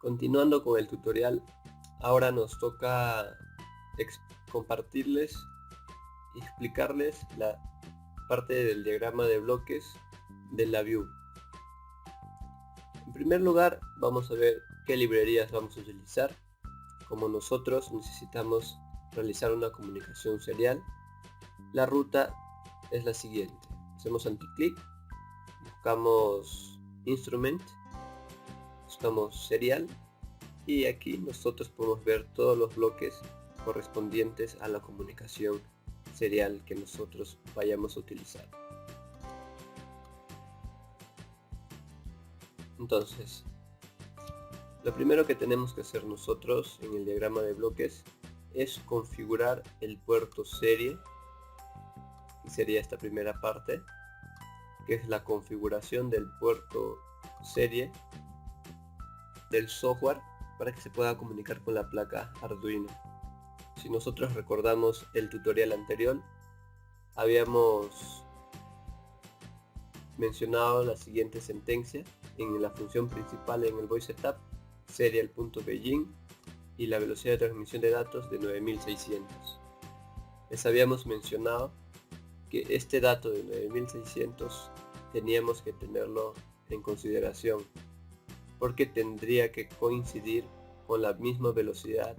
Continuando con el tutorial, ahora nos toca compartirles y explicarles la parte del diagrama de bloques de la view. En primer lugar, vamos a ver qué librerías vamos a utilizar. Como nosotros necesitamos realizar una comunicación serial, la ruta es la siguiente. Hacemos anticlic, buscamos instrument, buscamos serial y aquí nosotros podemos ver todos los bloques correspondientes a la comunicación serial que nosotros vayamos a utilizar. Entonces, lo primero que tenemos que hacer nosotros en el diagrama de bloques es configurar el puerto serie, y sería esta primera parte, que es la configuración del puerto serie del software para que se pueda comunicar con la placa Arduino. Si nosotros recordamos el tutorial anterior, habíamos mencionado la siguiente sentencia en la función principal en el voice setup, serial.begin y la velocidad de transmisión de datos de 9600. Les habíamos mencionado que este dato de 9600 teníamos que tenerlo en consideración porque tendría que coincidir con la misma velocidad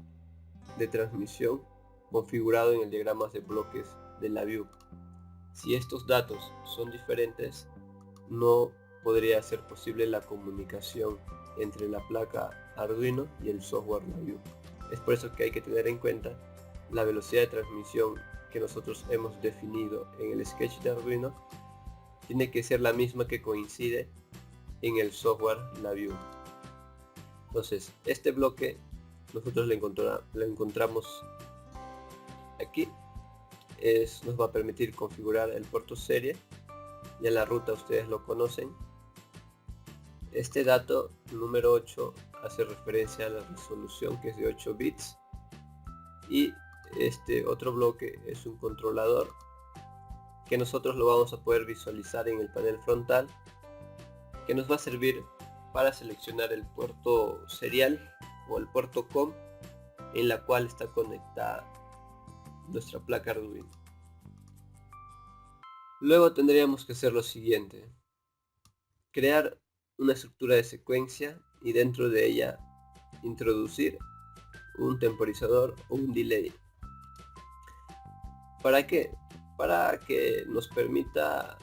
de transmisión configurado en el diagrama de bloques de la view. Si estos datos son diferentes, no podría ser posible la comunicación entre la placa Arduino y el software la view. Es por eso que hay que tener en cuenta la velocidad de transmisión que nosotros hemos definido en el sketch de Arduino tiene que ser la misma que coincide en el software la view. Entonces este bloque nosotros lo encontramos aquí, nos va a permitir configurar el puerto serie. Ya la ruta ustedes lo conocen. Este dato número 8 hace referencia a la resolución, que es de 8 bits, y este otro bloque es un controlador que nosotros lo vamos a poder visualizar en el panel frontal, que nos va a servir para seleccionar el puerto serial o el puerto COM en la cual está conectada nuestra placa Arduino. Luego tendríamos que hacer lo siguiente: crear una estructura de secuencia y dentro de ella introducir un temporizador o un delay. ¿Para qué? Para que nos permita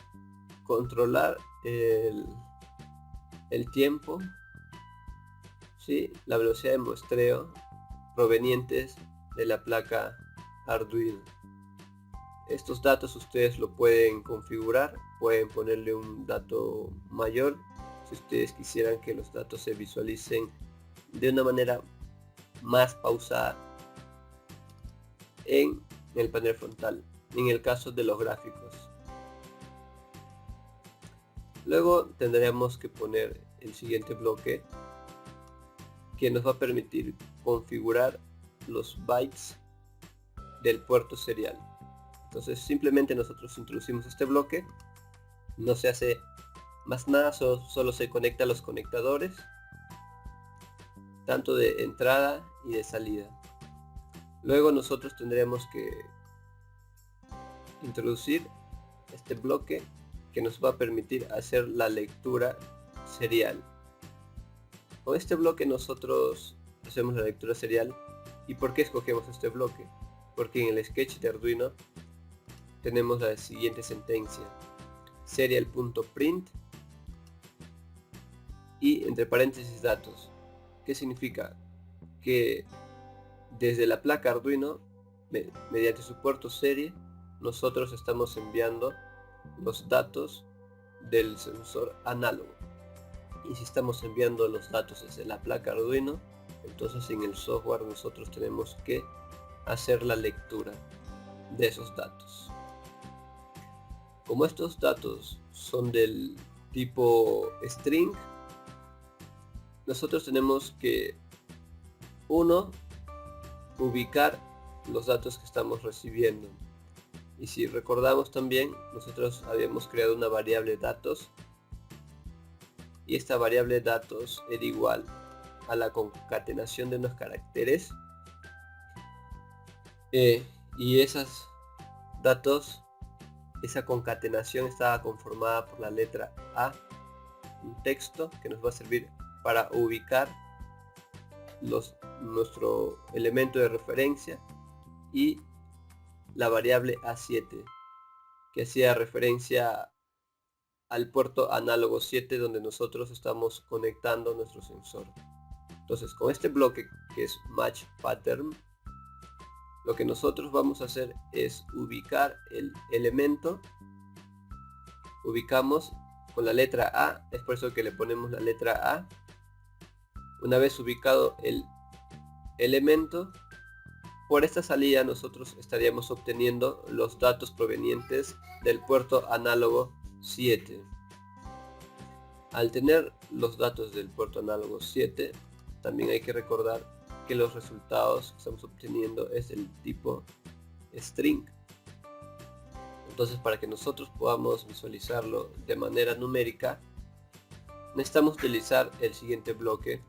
controlar el tiempo, ¿sí? La velocidad de muestreo provenientes de la placa Arduino. Estos datos ustedes lo pueden configurar, pueden ponerle un dato mayor si ustedes quisieran que los datos se visualicen de una manera más pausada en el panel frontal, en el caso de los gráficos. Luego tendremos que poner el siguiente bloque que nos va a permitir configurar los bytes del puerto serial. Entonces simplemente nosotros introducimos este bloque, no se hace más nada, solo se conecta a los conectadores tanto de entrada y de salida. Luego nosotros tendremos que introducir este bloque que nos va a permitir hacer la lectura serial. Con este bloque nosotros hacemos la lectura serial. ¿Y por qué escogemos este bloque? Porque en el sketch de Arduino tenemos la siguiente sentencia: serial.print y entre paréntesis datos. ¿Qué significa? Que desde la placa Arduino, mediante su puerto serie, nosotros estamos enviando los datos del sensor análogo. Y si estamos enviando los datos desde la placa Arduino, entonces en el software nosotros tenemos que hacer la lectura de esos datos. Como estos datos son del tipo string, nosotros tenemos que ubicar los datos que estamos recibiendo. Y si recordamos también, nosotros habíamos creado una variable datos y esta variable datos era igual a la concatenación de unos caracteres, y esos datos, esa concatenación estaba conformada por la letra A, un texto que nos va a servir para ubicar nuestro elemento de referencia, y la variable A7 que hacía referencia al puerto análogo 7 donde nosotros estamos conectando nuestro sensor. Entonces, con este bloque que es match pattern, lo que nosotros vamos a hacer es ubicar el elemento. Ubicamos con la letra A, es por eso que le ponemos la letra A. Una vez ubicado el elemento, por esta salida nosotros estaríamos obteniendo los datos provenientes del puerto análogo 7. Al tener los datos del puerto análogo 7, también hay que recordar que los resultados que estamos obteniendo es del tipo string. Entonces, para que nosotros podamos visualizarlo de manera numérica, necesitamos utilizar el siguiente bloque.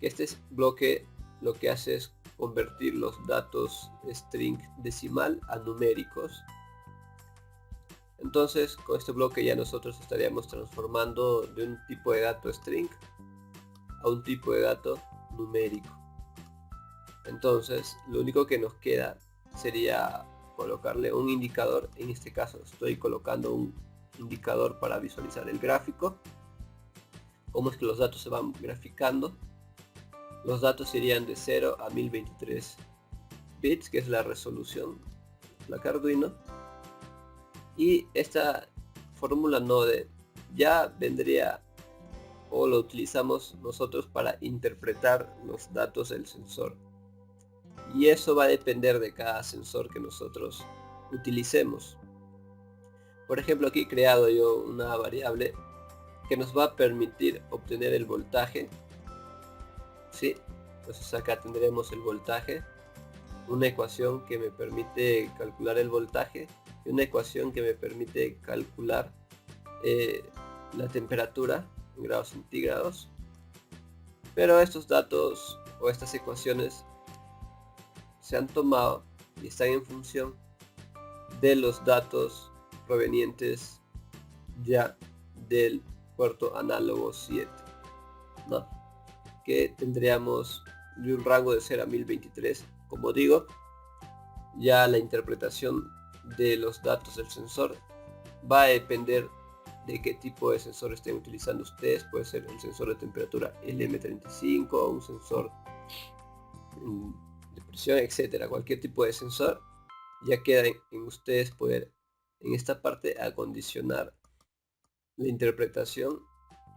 Este bloque lo que hace es convertir los datos string decimal a numéricos. Entonces, con este bloque ya nosotros estaríamos transformando de un tipo de dato string a un tipo de dato numérico. Entonces, lo único que nos queda sería colocarle un indicador. En este caso estoy colocando un indicador para visualizar el gráfico. Cómo es que los datos se van graficando. Los datos irían de 0 a 1023 bits, que es la resolución de la placa Arduino. Y esta fórmula node ya vendría, o lo utilizamos nosotros para interpretar los datos del sensor. Y eso va a depender de cada sensor que nosotros utilicemos. Por ejemplo, aquí he creado yo una variable que nos va a permitir obtener el voltaje. ¿Sí? Entonces acá tendremos el voltaje, una ecuación que me permite calcular el voltaje y una ecuación que me permite calcular la temperatura en grados centígrados. Pero estos datos o estas ecuaciones se han tomado y están en función de los datos provenientes ya del puerto análogo 7, ¿no? Que tendríamos de un rango de 0 a 1023. Como digo, ya la interpretación de los datos del sensor va a depender de qué tipo de sensor estén utilizando ustedes. Puede ser el sensor de temperatura LM35 o un sensor de presión, etcétera. Cualquier tipo de sensor, ya queda en ustedes poder en esta parte acondicionar la interpretación,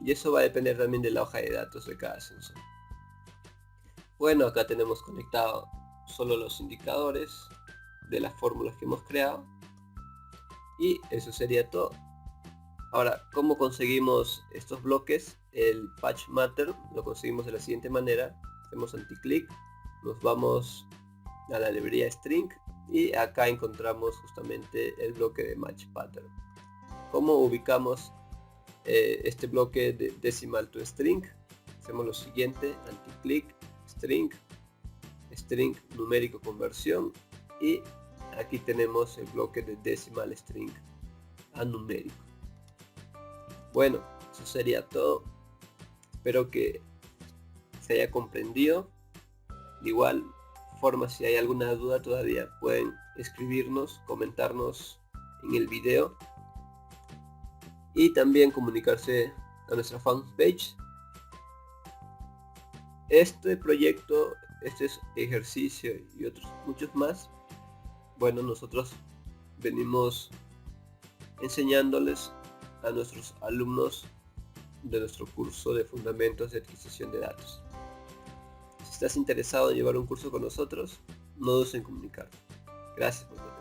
y eso va a depender también de la hoja de datos de cada sensor. Bueno, acá tenemos conectado solo los indicadores de las fórmulas que hemos creado, y eso sería todo. Ahora, ¿cómo conseguimos estos bloques? El patch matter lo conseguimos de la siguiente manera. Hacemos anticlick, nos vamos a la librería string y acá encontramos justamente el bloque de match pattern. ¿Cómo ubicamos este bloque de decimal to string? Hacemos lo siguiente: anticlick, string numérico conversión, y aquí tenemos el bloque de decimal string a numérico. Bueno, eso sería todo. Espero que se haya comprendido. De igual forma, si hay alguna duda todavía, pueden escribirnos, comentarnos en el video y también comunicarse a nuestra fanpage. Este proyecto, este ejercicio y otros muchos más, bueno, nosotros venimos enseñándoles a nuestros alumnos de nuestro curso de fundamentos de adquisición de datos. Si estás interesado en llevar un curso con nosotros, no dudes en comunicarte. Gracias por todo.